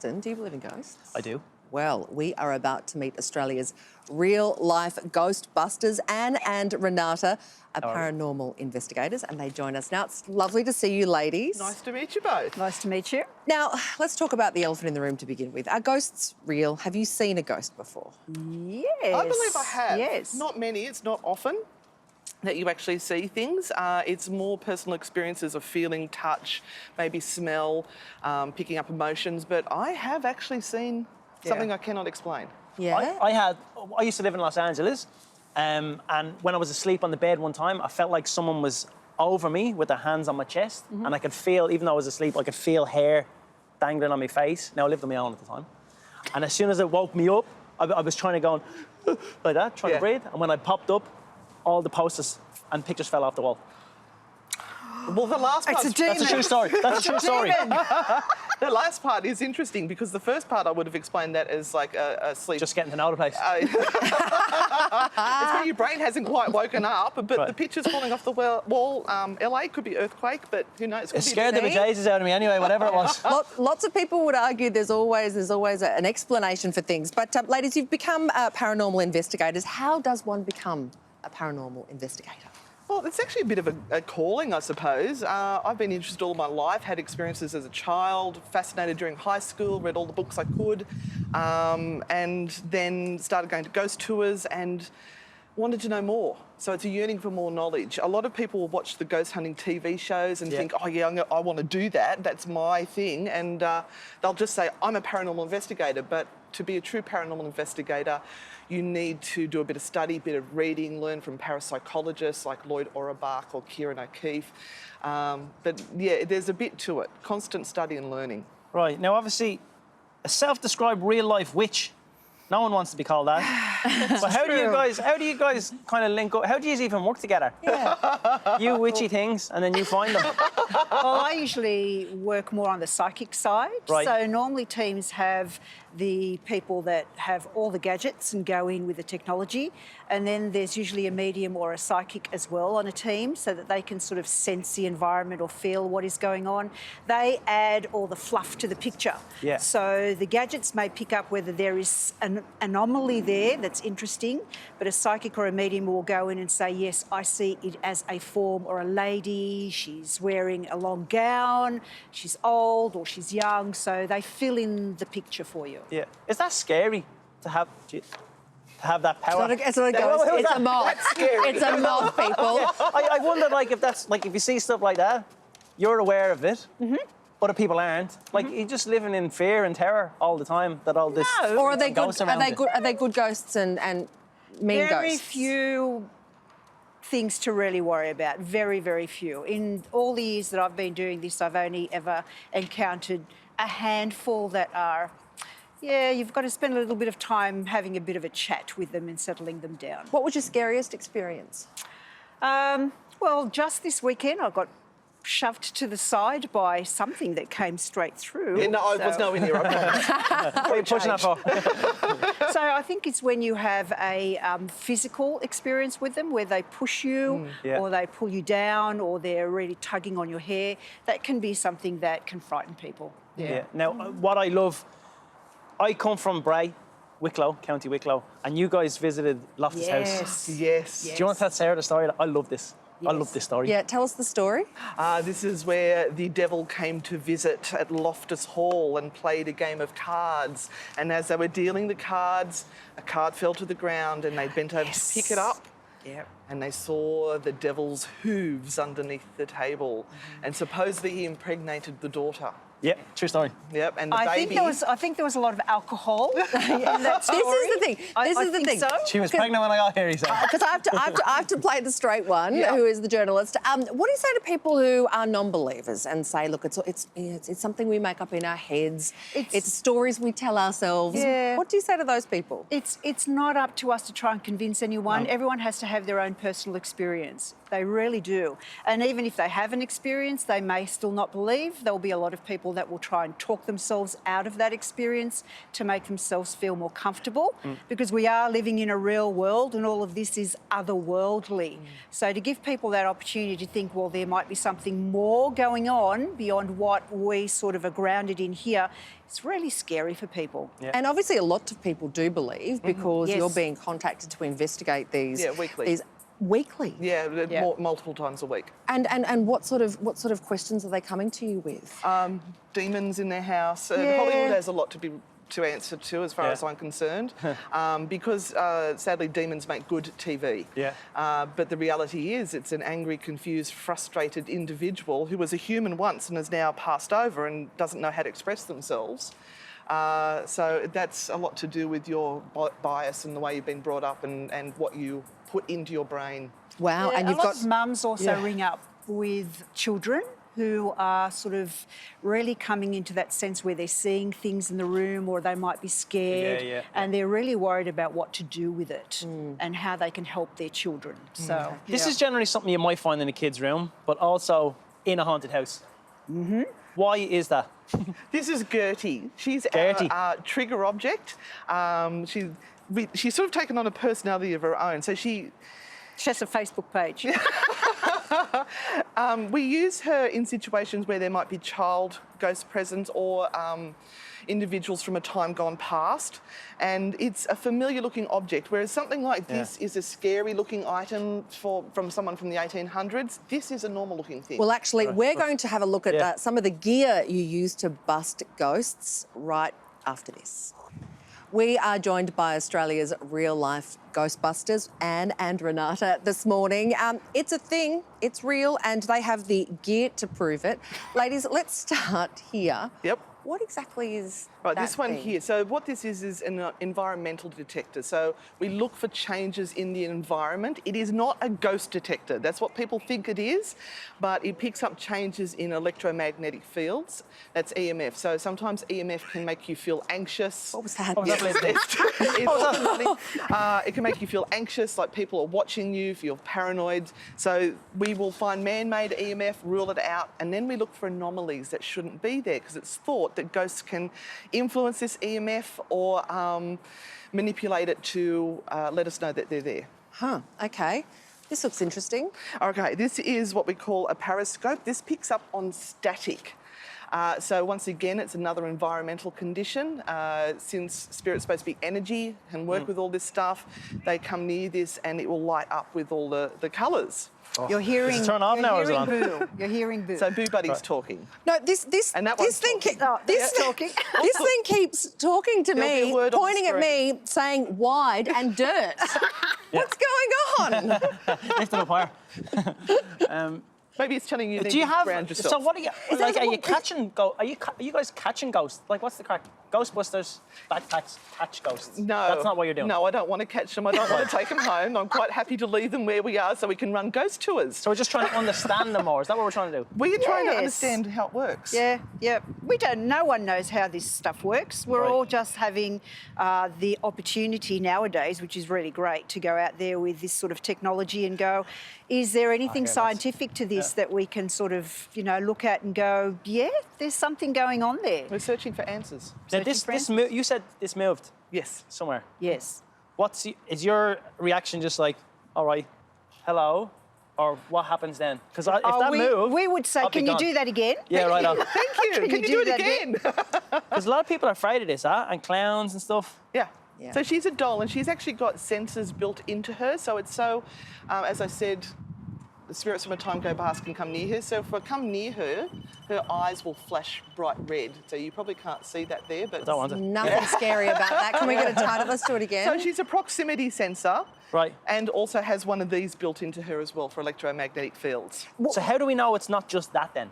Do you believe in ghosts? I do. Well, we are about to meet Australia's real-life Ghostbusters, Anne and Renata, are paranormal investigators, and they join us now. It's lovely to see you, ladies. Nice to meet you both. Nice to meet you. Now, let's talk about the elephant in the room to begin with. Are ghosts real? Have you seen a ghost before? Yes. I believe I have. Yes. Not many, it's not often that you actually see things. It's more personal experiences of feeling, touch, maybe smell, picking up emotions, but I have actually seen something I cannot explain. Yeah? I used to live in Los Angeles, and when I was asleep on the bed one time, I felt like someone was over me with their hands on my chest, and I could feel, even though I was asleep, I could feel hair dangling on my face. Now, I lived on my own at the time. And as soon as it woke me up, I was trying to go like that, trying to breathe, and when I popped up, all the posters and pictures fell off the wall. Well, the last part... That's a true story. That's a true story. The last part is interesting because the first part I would have explained that as like a sleep... Just getting to know the place. It's where your brain hasn't quite woken up, but the picture's falling off the wall. LA could be earthquake, but who knows? It scared the bejesus out of me anyway, whatever it was. Lots of people would argue there's always an explanation for things. But ladies, you've become paranormal investigators. How does one become a paranormal investigator? Well, it's actually a bit of a calling, I suppose. I've been interested all my life, had experiences as a child, fascinated during high school, read all the books I could, and then started going to ghost tours and wanted to know more. So it's a yearning for more knowledge. A lot of people will watch the ghost hunting TV shows and think, oh yeah, I want to do that, that's my thing, and they'll just say, I'm a paranormal investigator, but to be a true paranormal investigator, you need to do a bit of study, a bit of reading, learn from parapsychologists like Lloyd Auerbach or Kieran O'Keefe. But yeah, there's a bit to it, constant study and learning. Right, now obviously, a self-described real-life witch. No one wants to be called that. But how do you guys kind of link up? How do you even work together? Yeah. You witchy things, and then you find them. Well, I usually work more on the psychic side. Right. So normally teams have the people that have all the gadgets and go in with the technology. And then there's usually a medium or a psychic as well on a team so that they can sort of sense the environment or feel what is going on. They add all the fluff to the picture. Yeah. So the gadgets may pick up whether there is an anomaly there that's interesting, but a psychic or a medium will go in and say, yes, I see it as a form or a lady, she's wearing a long gown, she's old or she's young, so they fill in the picture for you. Yeah. Is that scary to have that power? It's not a ghost, it's a moth. It's a moth, people. Yeah. I wonder, like, if you see stuff like that, you're aware of it. Other people aren't. Like, you're just living in fear and terror all the time that all this... No. Or are they good? Are they good ghosts and mean ghosts? Very few things to really worry about. Very, very few. In all the years that I've been doing this, I've only ever encountered a handful that are... Yeah, you've got to spend a little bit of time having a bit of a chat with them and settling them down. What was your scariest experience? Well, just this weekend I got shoved to the side by something that came straight through. Yeah, no, I was nowhere near. What are you pushing that for? So I think it's when you have a physical experience with them where they push you or they pull you down or they're really tugging on your hair. That can be something that can frighten people. Yeah. Now, what I love, I come from Bray, Wicklow, County Wicklow, and you guys visited Loftus House. Yes. Do you want to tell Sarah the story? I love this. Yes. I love this story. Yeah, tell us the story. This is where the devil came to visit at Loftus Hall and played a game of cards. And as they were dealing the cards, a card fell to the ground and they bent over to pick it up. Yep. And they saw the devil's hooves underneath the table. And supposedly he impregnated the daughter. Yep, true story. Yep, and the I baby... think there was a lot of alcohol in that story. This is the thing. This is the thing. So. She was pregnant when I got here, he said. Because I have to play the straight one, who is the journalist. What do you say to people who are non-believers and say, look, it's something we make up in our heads. It's stories we tell ourselves. Yeah. What do you say to those people? It's not up to us to try and convince anyone. No. Everyone has to have their own personal experience. They really do. And even if they have an experience, they may still not believe. There will be a lot of people people that will try and talk themselves out of that experience to make themselves feel more comfortable, because we are living in a real world and all of this is otherworldly. So to give people that opportunity to think, well, there might be something more going on beyond what we sort of are grounded in here, it's really scary for people. Yeah. And obviously a lot of people do believe, because Yes. you're being contacted to investigate these. Yeah, weekly. Weekly. Yeah, multiple times a week. And what sort of questions are they coming to you with? Demons in their house. Yeah. Hollywood has a lot to answer to, as far as I'm concerned, because sadly demons make good TV. Yeah. But the reality is, it's an angry, confused, frustrated individual who was a human once and has now passed over and doesn't know how to express themselves. So that's a lot to do with your bias and the way you've been brought up and what you put into your brain. Wow, Yeah, and a you've lot got of mums also ring up with children who are sort of really coming into that sense where they're seeing things in the room, or they might be scared, and they're really worried about what to do with it and how they can help their children. So This is generally something you might find in a kid's room, but also in a haunted house. Why is that? This is Gertie. She's Gertie. our trigger object. She's sort of taken on a personality of her own. So she has a Facebook page. we use her in situations where there might be child ghost presence or individuals from a time gone past, and it's a familiar looking object, whereas something like this is a scary looking item from someone from the 1800s. This is a normal looking thing. Well, actually, we're going to have a look at some of the gear you use to bust ghosts right after this. We are joined by Australia's real-life Ghostbusters, Anne and Renata, this morning. It's a thing, it's real, and they have the gear to prove it. Ladies, let's start here. Yep. What exactly is Right, that this one thing? here. So what this is an environmental detector. So we look for changes in the environment. It is not a ghost detector. That's what people think it is, but it picks up changes in electromagnetic fields. That's EMF. So sometimes EMF can make you feel anxious. What was that? It can make you feel anxious, like people are watching you, feel paranoid. So we will find man-made EMF, rule it out, and then we look for anomalies that shouldn't be there, because it's thought that ghosts can influence this EMF or manipulate it to let us know that they're there. Huh, okay. This looks interesting. Okay, this is what we call a periscope. This picks up on static. So once again, it's another environmental condition. Since spirit's supposed to be energy, can work with all this stuff, they come near this and it will light up with all the colours. Oh. You're hearing. Turn off now, or is it on? Boo. You're hearing boo. So Boo Buddy's talking. No, this And that this one's thing talking. this talking. This thing keeps talking to There'll be a me, word on the pointing at me, saying wide and dirt. What's going on? Lift it up higher. Maybe it's telling you Do you have? ground yourself. So what are you like? Are you catching? Are you guys catching ghosts? Like, what's the crack? Ghostbusters, catch ghosts. No. That's not what you're doing. No, I don't want to catch them. I don't want to take them home. I'm quite happy to leave them where we are so we can run ghost tours. So we're just trying to understand them more. Is that what we're trying to do? We are trying to Yes. understand how it works. Yeah. No one knows how this stuff works. We're Right. all just having the opportunity nowadays, which is really great, to go out there with this sort of technology and go, is there anything Okay, scientific to this that we can sort of, look at and go, yeah, there's something going on there. We're searching for answers. Now, you said this moved Yes. somewhere. Yes. Is your reaction just like, all right, hello, or what happens then? Because if that moved, we would say, I'll be can you gone. do that again? Yeah, right on. Thank you. Can you do it again? Because a lot of people are afraid of this, and clowns and stuff. Yeah. Yeah. So she's a doll and she's actually got sensors built into her. So it's so, as I said, the spirits from a time go past can come near her. So if I come near her, her eyes will flash bright red. So you probably can't see that there, but I don't want it. Nothing scary about that. Can we get a title? Let's do it again. So she's a proximity sensor. Right. And also has one of these built into her as well for electromagnetic fields. So how do we know it's not just that then?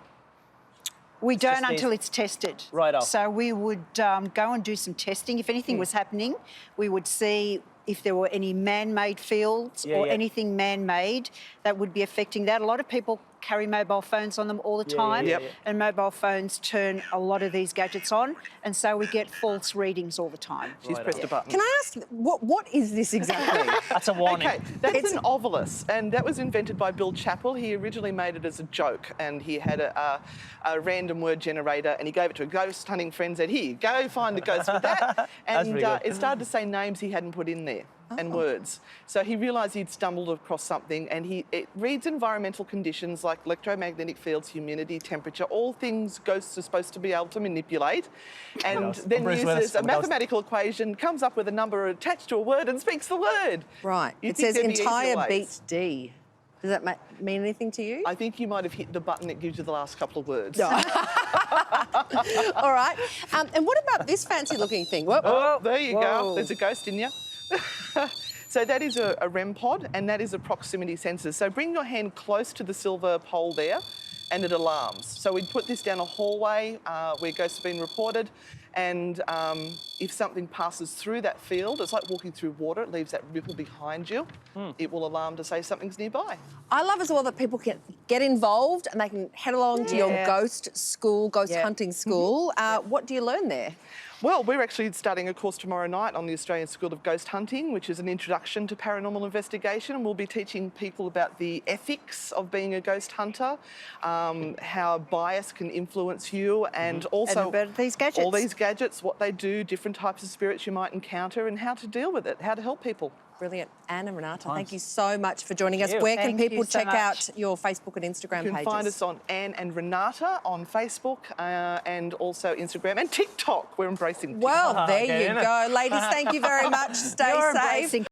We don't just until these- it's tested. Right on. So we would go and do some testing. If anything was happening, we would see if there were any man-made fields or yeah. anything man-made that would be affecting that. A lot of people carry mobile phones on them all the time, Yep. and mobile phones turn a lot of these gadgets on, and so we get false readings all the time. She's pressed a button. Can I ask, what is this exactly? That's a warning. Okay, that's an ovilus, and that was invented by Bill Chappell. He originally made it as a joke, and he had a random word generator, and he gave it to a ghost hunting friend, said, "Here, go find the ghost with that," and pretty good. it started to say names he hadn't put in there. And words. So he realised he'd stumbled across something, and it reads environmental conditions like electromagnetic fields, humidity, temperature, all things ghosts are supposed to be able to manipulate, and then Bruce Willis, uses a I'm a ghost. mathematical equation, comes up with a number attached to a word, and speaks the word. Right. You'd It think says there'd be easier entire ways. beats D. Does that mean anything to you? I think you might have hit the button that gives you the last couple of words. All right. And what about this fancy-looking thing? Whoa. Oh, there you Whoa. go. There's a ghost in you. So that is a REM pod, and that is a proximity sensor. So bring your hand close to the silver pole there, and it alarms. So we'd put this down a hallway where ghosts have been reported, and if something passes through that field, it's like walking through water, it leaves that ripple behind you. It will alarm to say something's nearby. I love as well that people can get involved and they can head along to your Yeah. ghost school, ghost Yeah. hunting school. What do you learn there? Well, we're actually starting a course tomorrow night on the Australian School of Ghost Hunting, which is an introduction to paranormal investigation, and we'll be teaching people about the ethics of being a ghost hunter, how bias can influence you, and also about these gadgets. all these gadgets, what they do, different types of spirits you might encounter, and how to deal with it, how to help people. Brilliant. Anne and Renata, Nice. thank you so much for joining us. you. Where can Thank you people so check much. out your Facebook and Instagram You can pages? find us on Anne and Renata on Facebook and also Instagram and TikTok. We're embracing TikTok. Well, there Okay, you innit? go. Ladies, thank you very much. Stay You're safe. embracing